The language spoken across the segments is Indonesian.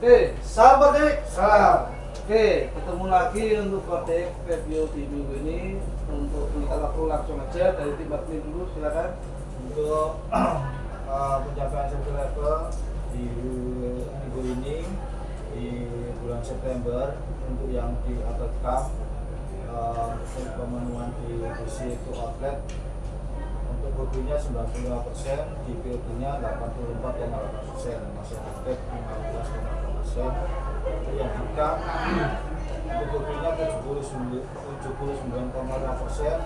Oke, Salam Kodik. salam. Oke, ketemu lagi untuk Kodik review di minggu ini. Untuk kita langsung aja dari tim admin dulu, silakan. Untuk pencapaian safety level di minggu ini di bulan September untuk yang di outlet camp pemenuhan di BC itu outlet untuk bobinya 95%, di POB-nya 84,8%, masih aktif 15,8%. Untuk yang di camp untuk bobinya 79,5%,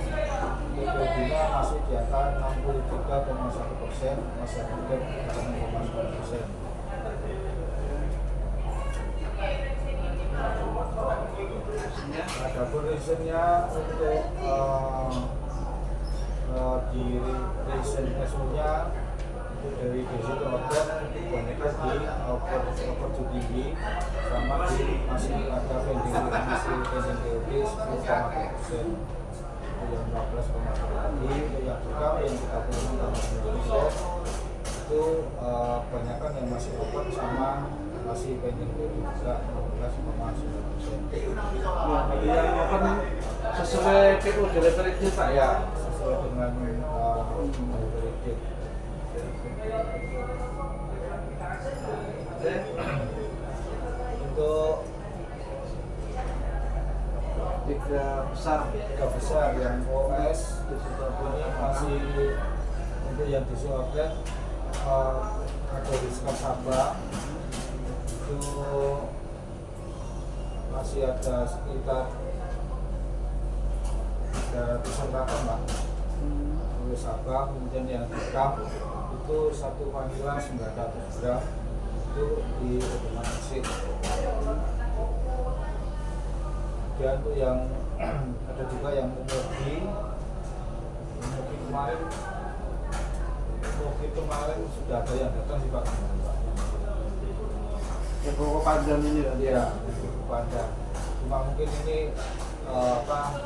untuk POB-nya masih di angka 63,1%, masih aktif 6,9%. Ada reasonnya untuk di reason nya itu dari basic ke outlet kebanyakan di output tinggi sama di masih ada pending masih pending TOD 10,3%, yang 15,1 lagi yang juga yang 36,9% itu kebanyakan yang masih open sama masih pending TOD juga 15,9%. Yang open sesuai PO delivery date Pak ya. Sesuai dengan delivery date. Untuk tiga besar yang OS ini masih untuk yang di outlet ada di Sabah itu masih ada sekitar 300 Pak. Untuk Sabah, kemudian yang di camp itu satu vanilla 900 gram itu di pedoman mesin. Kemudian untuk yang ada juga yang mobi kemarin sudah ada yang datang sih Pak. Ya pokok panjang ini kan ya, cukup panjang. Cuma mungkin ini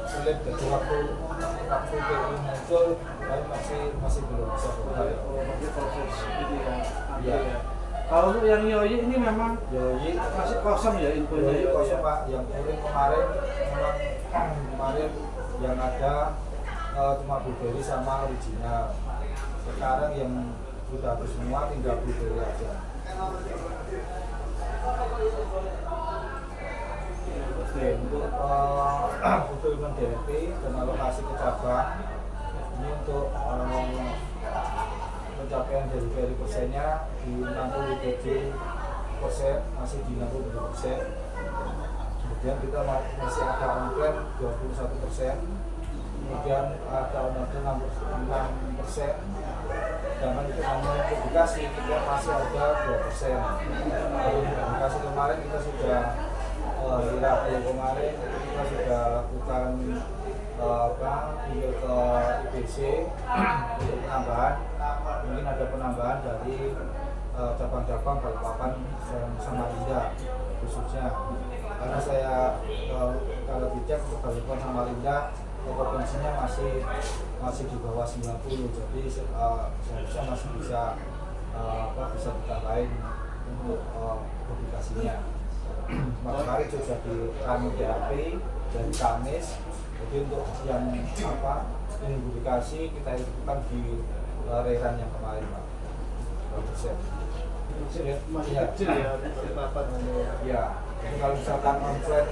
sulit dari waktu PO muncul, tapi masih belum bisa berjalan. Pakai proses ini ya. Ya. Kalau untuk yang Yoyi ini memang Yoyi masih kosong ya infonya. Yoyi kosong Pak. Yang kemarin yang ada cuma blueberry sama original. Sekarang yang sudah habis semua tinggal blueberry aja. Oke, untuk fulfillment DP dan alokasi ke cabang ini untuk pencapaian delivery persennya di 67%, masih di 67%. Kemudian kita masih ada on-plan 21%, kemudian ada on-order 6%, sedangkan itu hanya publikasi kita masih ada 2%. Publikasi kemarin kita sudah kemarin kita sudah lakukan email ke IBC untuk penambahan, mungkin ada penambahan dari cabang-cabang Balikpapan dan Samarinda khususnya, karena saya kalau dicek untuk Balikpapan Samarinda potensinya masih di bawah 90, jadi seharusnya masih bisa ditambahin untuk publikasinya. Kemarin sudah di kami DAP dari Kamis, jadi untuk yang ini publikasi kita lakukan di reran yang kemarin Pak. 2%. Masih kecil ya, papan ya. Jadi kalau misalkan on-plan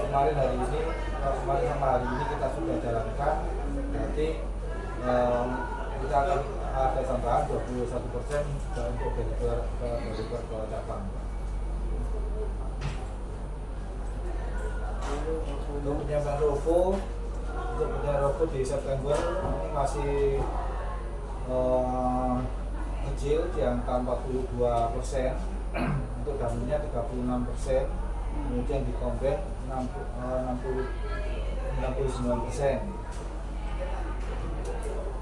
kemarin sama hari ini kita sudah jalankan, berarti kita akan ada tambahan 21% untuk deliver ke cabang. Untuk penyiapan ROVO di September ini masih kecil di angka 42%, untuk dalamnya 36%, kemudian di komben 69%.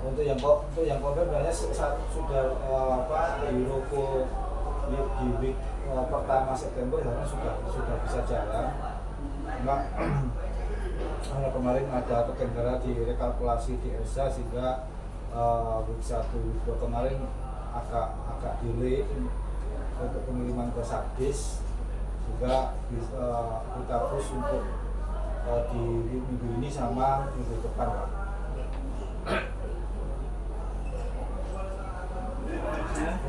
Untuk yang komben banyak sudah di ROVO di week pertama September sudah bisa jalan. Karena kemarin ada terkendala di rekalkulasi di ESA sehingga week 1 kemarin agak delay untuk pengiriman ke Sabdis juga kita push untuk di minggu ini sama minggu depan Pak.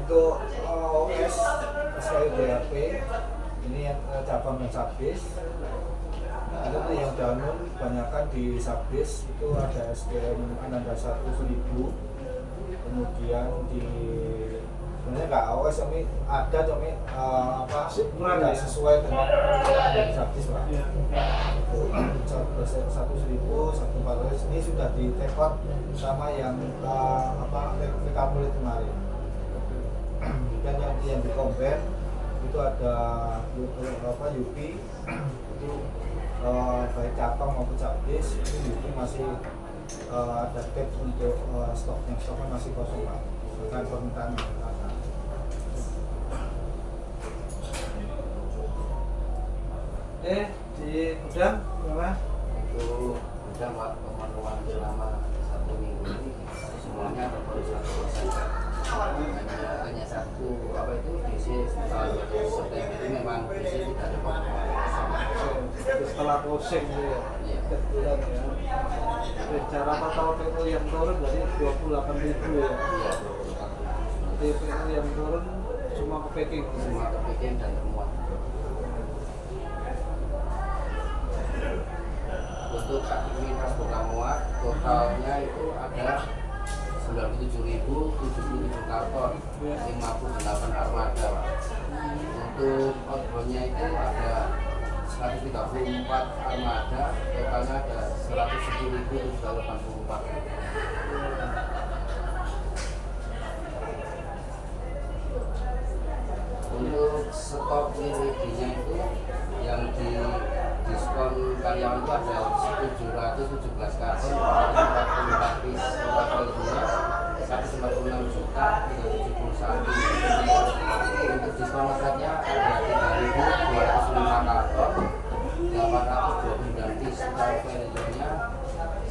Untuk OS SKUDAP ini yang cabang dan Sabdis. Itu yang danun kebanyakan di Sabdis itu ada SDM Ananda 1000, kemudian di sebenarnya nggak AOS tapi ada tapi tidak sesuai dengan di Sabdis Pak. 1.000, 1.400 ini sudah di take out sama yang Rekapitulasi kemarin. Dan yang di compare itu ada UPI itu baik cabang maupun Sabdis itu masih ada gap untuk stoknya masih kosong Pak, dengan permintaan masyarakat. Di gudang berapa? Itu gudang Pak, pemenuhan selama 1 minggu ini semuanya baru 100%. Hanya satu DC September itu memang DC tidak ada pemenuhan. Setelah closing ya, setiap bulan ya. Cara pantauan PO yang turun dari 28.000 ya. Iya, Jadi PO yang turun cuma ke packing. semua kebijakan dan temuan. Untuk aktivitas buka muat totalnya itu ada 97.077 karton, 58 armada Pak. Untuk outboundnya itu ada 134 armada, totalnya ada 110.784. Untuk stok iridinya itu yang di diskon karyawan itu ada 717 karton, 44 piece, total iridinya 146 juta 371. Untuk diskon masaknya ada 3.205 karton, 829 piece, total value-nya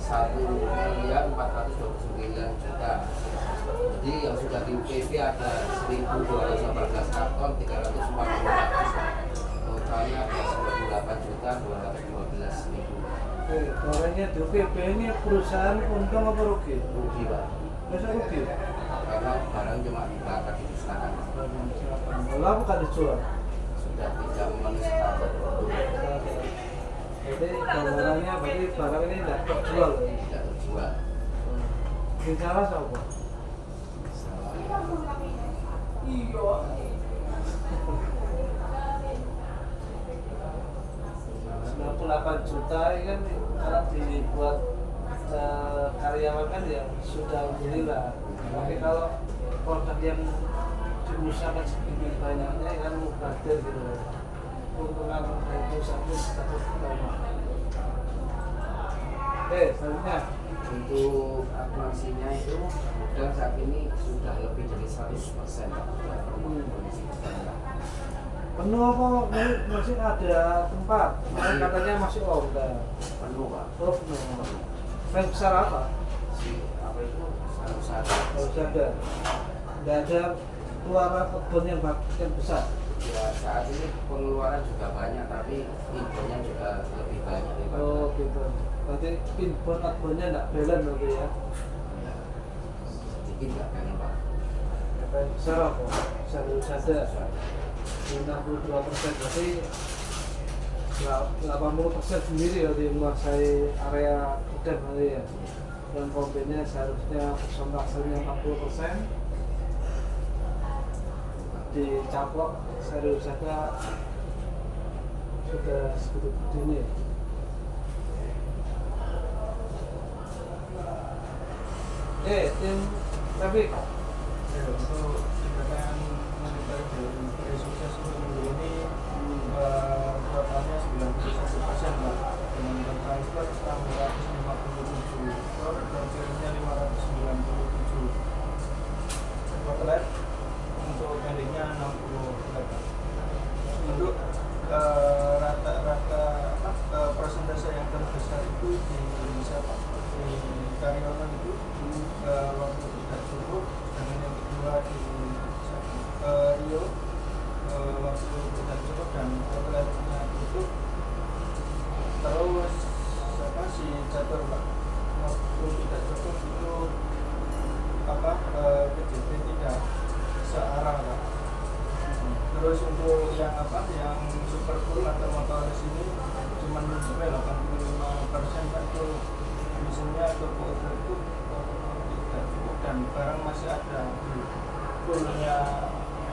1.429 juta. Jadi yang sudah di UPB ada 1.214 karton, 340 piece, totalnya ada 98 juta 212 ribu. Barangnya di UPB ini perusahaan untung apa rugi? Rugi Pak, Masa rugi? karena barang cuma dibakar dimusnahkan. Malah bukan dijual. Sudah tidak memenuhi standar, Jadi gambarannya berarti barang ini tidak terjual. tidak terjual. Di salah siapa? Salah. 98 juta ini kan kalau dibuat karyawan kan ya sudah alhamdulillah. Tapi kalau produk yang diusahakan sedikit banyaknya kan mubazir gitu. Keuntungan dari perusahaan itu tetap banyak. Selanjutnya Untuk akumulasinya itu udah saat ini sudah lebih dari 100% Pak. Sudah kondisi standar. penuh apa masih ada tempat? Kan katanya masih order. Penuh Pak. Oh, penuh. Fan besar apa? Si apa itu harus ada. Harus ada. Tidak ada keluaran kebun yang besar. Ya saat ini pengeluaran juga banyak tapi infonya juga lebih banyak daripada. Oh gitu. Berarti pinbon kebunnya tidak balance berarti ya? Ya, sedikit nggak pengen Pak. Fan besar apa? Harus ada. 62% berarti 80% sendiri ya di menguasai area gudang berarti ya. Dan kombinnya seharusnya persentasenya 40%. Dicaplok seharusnya sudah segitu ini. Tim Traffic. Untuk tindakan monitoring dari sukses untuk minggu ini totalnya 91% Pak, dengan transfer 657 ton dan kirimnya 597 outlet, untuk pendingnya 60 outlet. Untuk rata-rata persentase yang terbesar itu di siapa? Di karyawan itu waktu tidak cukup, dan yang kedua di Rio Terus untuk yang super cool atau motoris ini cuma mencapai 85% kan itu misalnya turbo over itu tidak cukup dan barang masih ada coolnya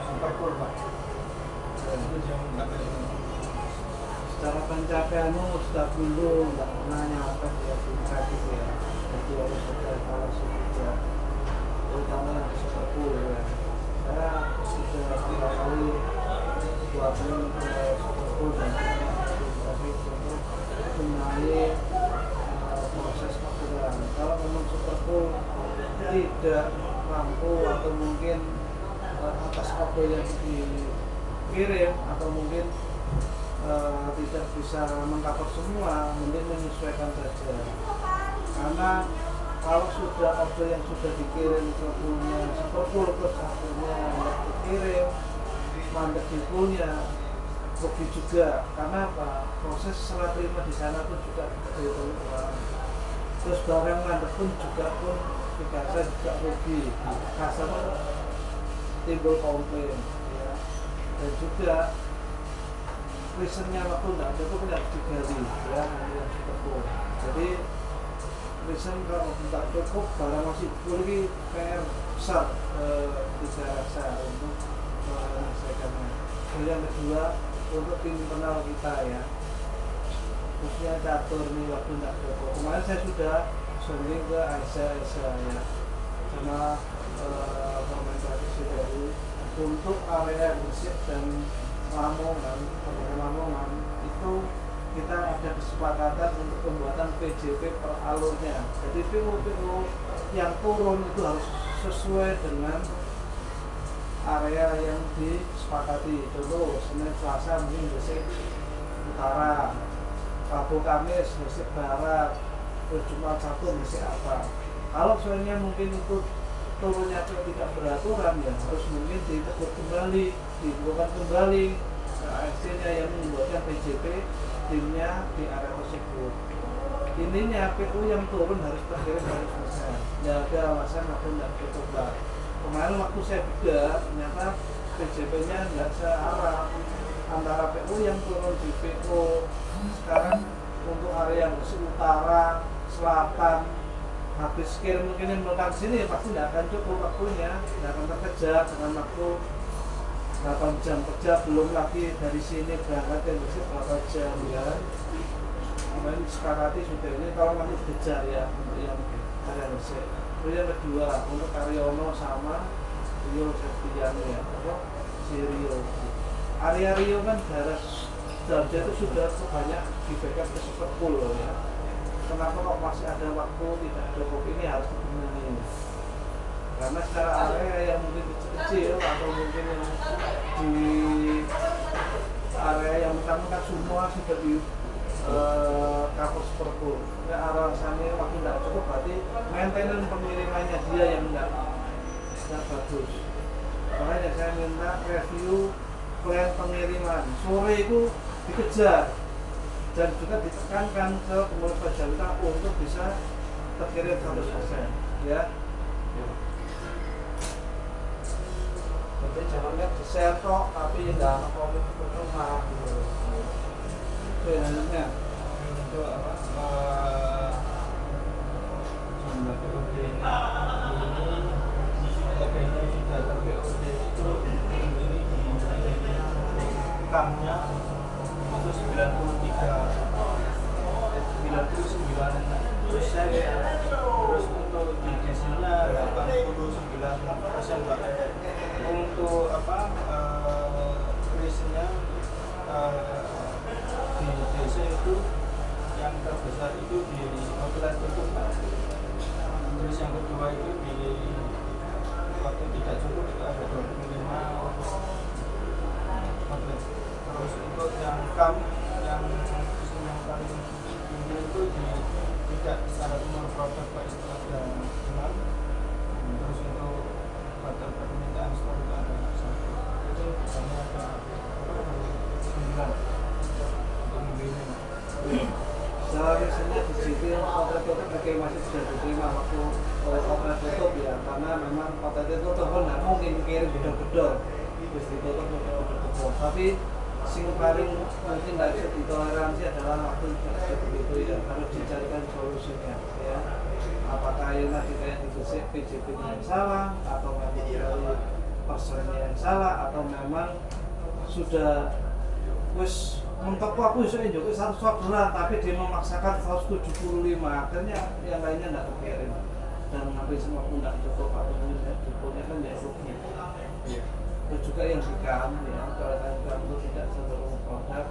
super cool Pak. Itu yang mencapai secara pencapaianmu sudah dulu nggak pernah nyampe di administratif ya, jadi harus ada evaluasi juga, terutama yang super cool ya. Saya sudah beberapa kali buatin super cool dan administratif untuk mengenai proses pengaturan. Kalau memang super cool tidak mampu atau mungkin atas kode yang dikirim atau mungkin tidak bisa mengcover semua, mungkin menyesuaikan saja. Karena kalau sudah order yang sudah dikirim ke punya super cool terus akhirnya nggak dikirim, mandek di punya, rugi juga. Karena apa? Proses serah terima di sana pun juga dihitung uang. Terus barang mandek pun juga dikasih juga rugi. Customer timbul komplain, ya. Dan juga reasonnya waktu tidak cukup tidak digali, ya, yang super cool. Jadi reason kalau tidak cukup barang masih full ini PR besar tidak rasa untuk menyelesaikannya. Dan yang kedua untuk tim internal kita ya, khususnya catur nih waktu tidak cukup. Kemarin saya sudah sendiri ke Aisyah ya, sama komentasi dari untuk area Gresik dan Lamongan itu kita ada kesepakatan untuk pembuatan PJP per alurnya. Jadi PU yang turun itu harus sesuai dengan area yang disepakati. Contoh Senin Selasa mungkin Gresik Utara, Rabu Kamis Gresik Barat, Jumat Sabtu Gresik apa. Kalau soalnya mungkin itu turunnya tidak beraturan ya harus mungkin ditegur kembali, dibuat kembali ASC-nya yang membuatkan PJP timnya di area tersebut. Intinya PU yang turun harus terkirim 100%. Tidak ada alasan aku tidak cukup Pak. Kemarin waktu saya beda ternyata PJP-nya nggak searah antara PU yang turun di PU sekarang untuk area yang utara, selatan, habis kirim mungkin yang melekat sini pasti tidak akan cukup waktunya, tidak akan terkejar dengan waktu 8 jam kerja, belum lagi dari sini berangkat ke Gresik berapa jam ya. Kemarin disepakati sudah ini kalau masih dikejar ya untuk yang area Gresik. Terus yang kedua untuk Karyono sama Rio Septian ya, si Rio. Area Rio kan daerah Darja itu sudah banyak di backup ke super cool loh ya. Kenapa kok masih ada waktu tidak cukup, ini harus dibenahi. Karena secara area yang mungkin kecil atau mungkin yang di area yang mentang-mentang semua sudah di cover super cool. Ya alasannya waktu tidak cukup berarti maintenance pengirimannya dia yang tidak bagus. Makanya saya minta review plan pengiriman. Sore itu dikejar dan juga ditekankan ke pengurus Pajalita untuk bisa terkirim 100% ya. Jadi jangan lihat di share kok tapi tidak ada komen percuma gitu. Itu yang lainnya itu apa? Jumlah POD ini data POD itu kamnya itu 99%, terus untuk di desinya 89% Pak. Untuk krisnya di desa itu yang terbesar itu di outlet tutup Pak. Terus yang kedua itu di waktu tidak cukup itu ada 25 outlet. Terus untuk yang kam yang paling tinggi itu tidak secara umur produk Pak itu ada 6. Terus untuk batal permintaan stok itu ada 1. Itu biasanya ada 9 untuk membelinya. Seharusnya di situ outlet tutup masih sudah diterima waktu outlet tutup ya, karena memang outlet tutup kan nggak mungkin kirim gedor-gedor terus ditutup gedor-gedor Tapi sing paling mungkin nggak bisa ditoleransi adalah waktu begitu ya, harus dicarikan solusinya ya. Apakah yang tadi kayak digesek PJP-nya yang salah, atau memang dari personnya yang salah, atau memang sudah wis mentok aku bisa juga 100 dolar tapi dia memaksakan 175, akhirnya yang lainnya nggak kepikirin dan ngambil semua pun nggak cukup atau mungkin cukupnya kan ya rugi. Dan juga yang dikam ya, kalau kami itu tidak seluruh produk,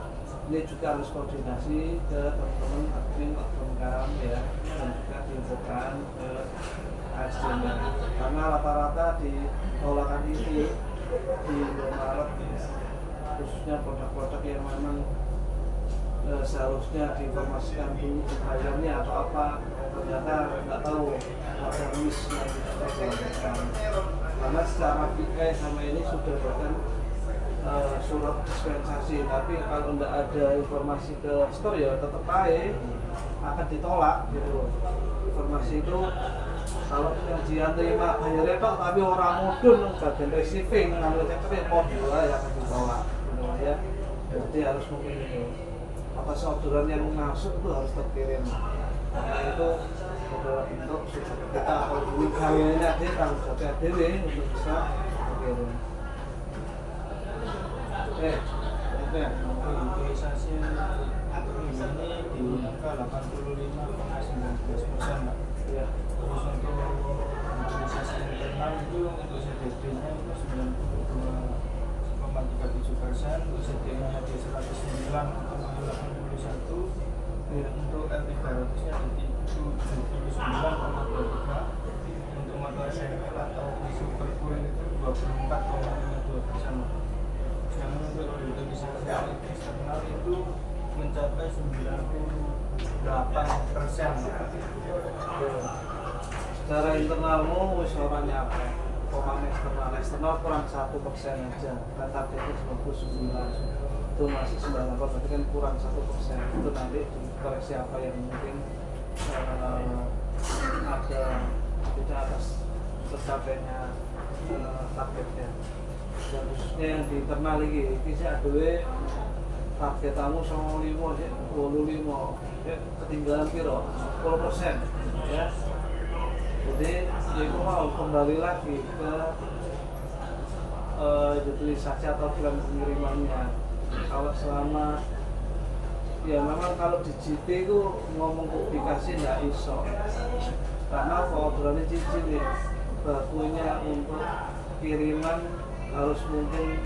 ini juga harus koordinasi ke teman-teman admin kam ya, dan juga diinfokan ke ASDM karena rata-rata di tolakan ini di Maret ya, khususnya produk-produk yang memang seharusnya diinformasikan dulu bayarnya atau apa, ternyata nggak tahu ada miss yang tidak dilakukan karena secara PK sama ini sudah bahkan surat dispensasi, tapi kalau nggak ada informasi ke store ya tetap aja akan ditolak gitu. Informasi itu kalau yang dia terima bayarnya tok tapi orang mudun bagian receiving ngambil checker mau ya akan ditolak gitu ya. Jadi harus memilih atas orderan yang masuk itu harus terkirim. Karena itu beberapa bentuk kita kalau beli karyanya dia tanggung jawab dewe untuk bisa terkirim. Utilisasi ini di angka 85,19%, Pak. Ya. Terus untuk utilisasi internal itu untuk CDP-nya itu 92,37%, untuk CDM-nya di 109,81, untuk L300-nya di 79,23, untuk motor SML atau super cool itu 24,52%. Yang untuk utilisasi eksternal itu mencapai 98%. Secara internalmu wis ora nyampe. Eksternal kurang 1% aja. Kan targetnya 99. Itu masih 98, berarti kan kurang 1%. Itu nanti dikoreksi apa yang mungkin ada tidak atas tercapainya targetnya. Dan khususnya yang di internal ini bisa duwe target kamu 95 ya, 25 ya, ketinggalan piro 10% ya. Jadi itu mau kembali lagi ke utilisasi atau plan pengirimannya. Kalau selama ya memang kalau di GP itu ngomong publikasi nggak iso karena orderannya cicil nih, bakunya untuk kiriman harus mungkin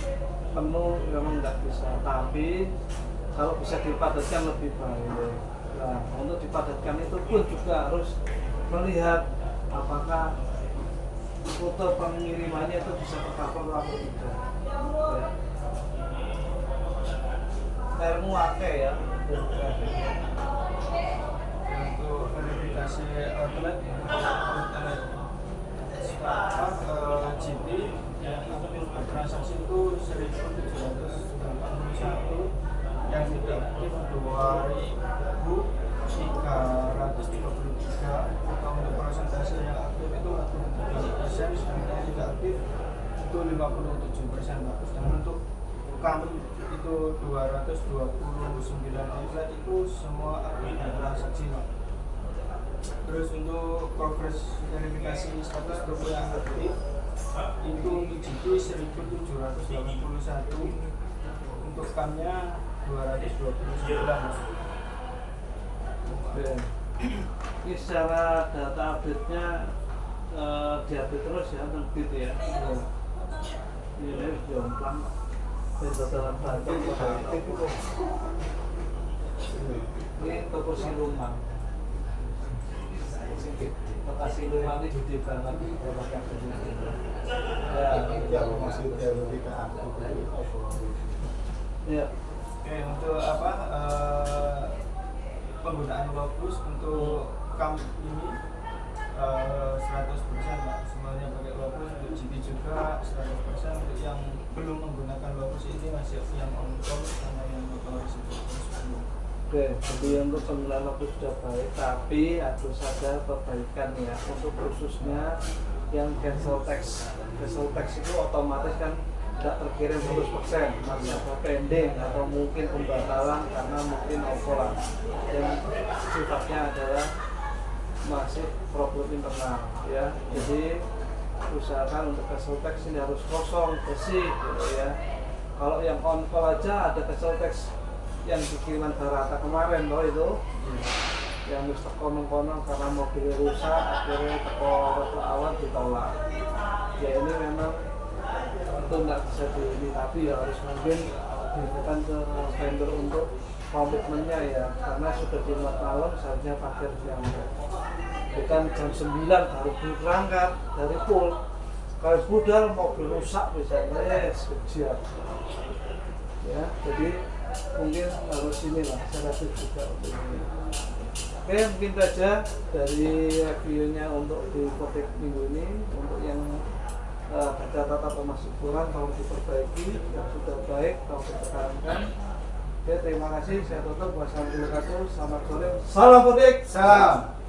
penuh memang nggak bisa, tapi kalau bisa dipadatkan lebih baik. Nah, untuk dipadatkan itu pun juga harus melihat apakah rute pengirimannya itu bisa tercover atau tidak. Ya. Termu ake ya. Untuk verifikasi outlet GP yang transaksi itu 1.781, yang tidak aktif 2.323, atau untuk persentase yang aktif itu 43%, dan yang tidak aktif itu 57%, Pak. Dan untuk kami itu 229 outlet itu semua aktif transaksi, Pak. Terus untuk progres verifikasi status toko yang aktif itu IGP 1.781, untuk kamnya 229. Oke. Ini secara data update-nya diupdate terus ya, terbit ya. Ini jomplang dalam batu ini toko siluman. Toko siluman ini gede banget ya masih teori ke aku ya. Oke, untuk apa penggunaan Locus untuk kam ini 100%, Pak. Semuanya pakai Locus. Untuk GP juga 100%. Untuk yang belum menggunakan Locus ini masih yang on call sama yang motoris itu. Oke, jadi untuk penggunaan Locus sudah baik, tapi harus ada perbaikan ya untuk khususnya yang cancel tax. Cancel tax itu otomatis kan tidak terkirim 100%, masih ada pending atau mungkin pembatalan karena mungkin overlap yang sifatnya adalah masih problem internal ya. Jadi usahakan untuk vessel text ini harus kosong, bersih gitu ya. Kalau yang on call aja ada vessel text yang dikiriman Barata kemarin loh itu yang mesti konong-konong karena mobilnya rusak akhirnya teko awal ditolak ya. Ini memang itu nggak bisa ini, tapi ya harus mungkin diberikan ke vendor untuk komitmennya ya, karena sudah dimuat malam seharusnya parkir jam bukan jam 9 baru berangkat dari pool. Kalau budal mobil rusak misalnya siap ya. Jadi mungkin harus inilah saya rasa juga untuk ini. Oke, mungkin saja dari reviewnya untuk di Kotek minggu ini. Untuk yang baca tata pemasukan tolong diperbaiki, yang sudah baik tolong dipertahankan. Oke, terima kasih. Saya tutup. Wassalamualaikum warahmatullahi wabarakatuh. Selamat sore. Salam.